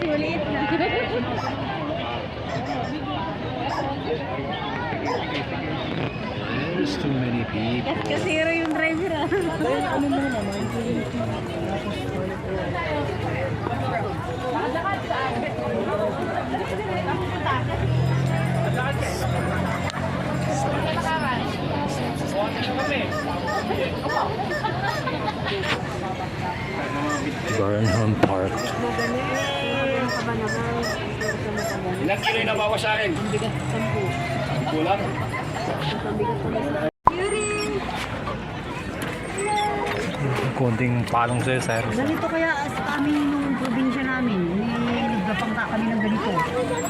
Maliit na. There's too many people. Kasiro yung driver ah. Ano mo naman? Burnham Park. Ilang kilo yung nabawa sa akin? 10 lang. Konting palong sa'yo, sir. Ganito kaya sa amin nung probinsya namin, nagdapangka kami ng ganito.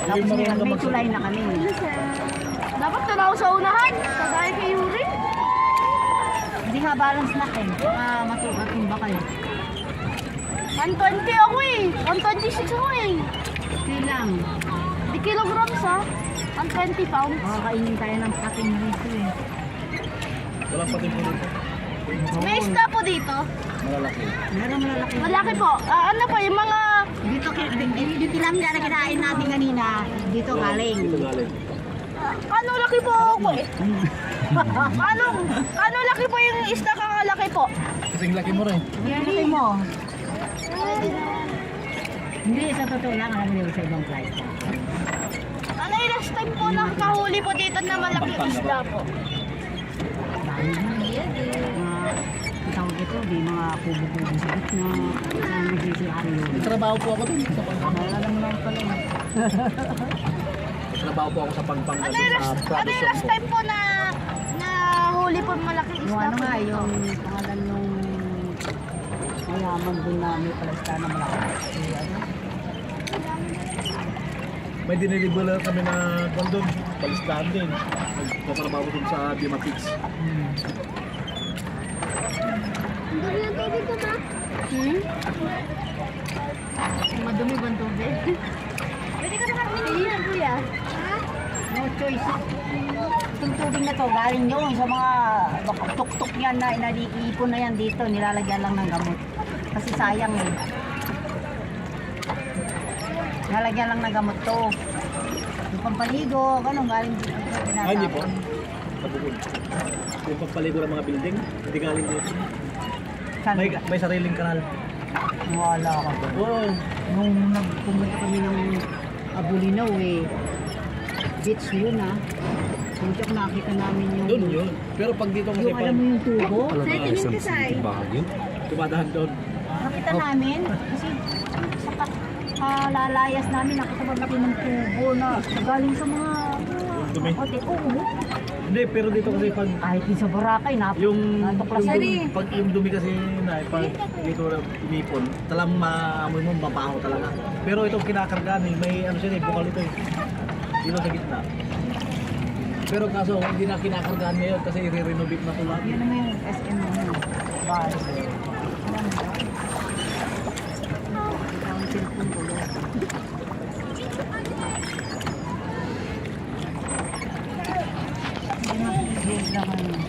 Tapos ngayon, may tulay na kami. Dapat tanaw sa unahan. Kagaya kay Yuri. Hindi nga balance na kayo. Matumba kayo. 120 ako eh. 126 ako eh. Okay lang. Di kilograms ha. 120 pounds. Makakainin tayo ng pating dito eh. Walang pati po dito. May isda po dito. Malalaki. Meron malalaki. Malaki po. Ano po yung mga... Dito, dito lang na kinain natin kanina. Dito galing. Dito galing. Ano laki po ako eh. Ano laki po yung isda kakalaki po? Kasing laki mo rin. Laki mo. Hindi, sa totoo lang, alam mo sa ibang flight. Ano yung last time po nakahuli po dito na malaking isda po? Tawag ito, di mga kubo-kubo sa gitna. Sa nagsisiyari yun. May trabaho po ako dun. Alam mo lang pala yun. Trabaho po ako sa pagpang Ano yung last time po na huli po malaking Yung isda ano po nga, dito? yung pangalan nung mayaman dun na may palasta na malaki. Ano? May dinilibula kami na doon. Palistahan din. Nagpatrabaho dun sa Dimapix. Madumi ba ang tubig? Pwede ka nakakabili yan, kuya. No choice. Itong tubig na to, galing yun sa mga tuk-tuk yan na inaliipon na yan dito, nilalagyan lang ng gamot. Kasi sayang eh. Nilalagyan lang ng gamot to. Yung pampaligo, ganun, galing dito. Ay, hindi po. Nabukod. Yung pagpaligo ng mga building, hindi galing dito. Saan? May sariling kanal. Wala ka ba? Oo. Nung nagpumunta kami ng Abulinaw eh. Beach yun ah. Yung tiyak nakita namin yung... Doon yun. Pero pag dito kasi Yung alam mo yung tubo? Isang city Baguio. tumadahan doon. Nakita namin. Kasi sa lalayas namin, nakita ba laki ng tubo na galing sa mga... Dumi. Hotel. Oo. Hindi, pero dito kasi pag Kahit yung sa Boracay, yung natuklas yung doon. pag yung dumi kasi na pag dito inipon, talang maamoy mo mabaho talaga. Pero itong kinakargaan eh, may ano siya eh, bukal ito eh. Dito sa gitna. Pero kaso hindi na kinakargaan ngayon kasi i-renovate na ito lahat. Yun naman yung SM mo. Bye. Ang cellphone ko.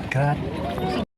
Cut.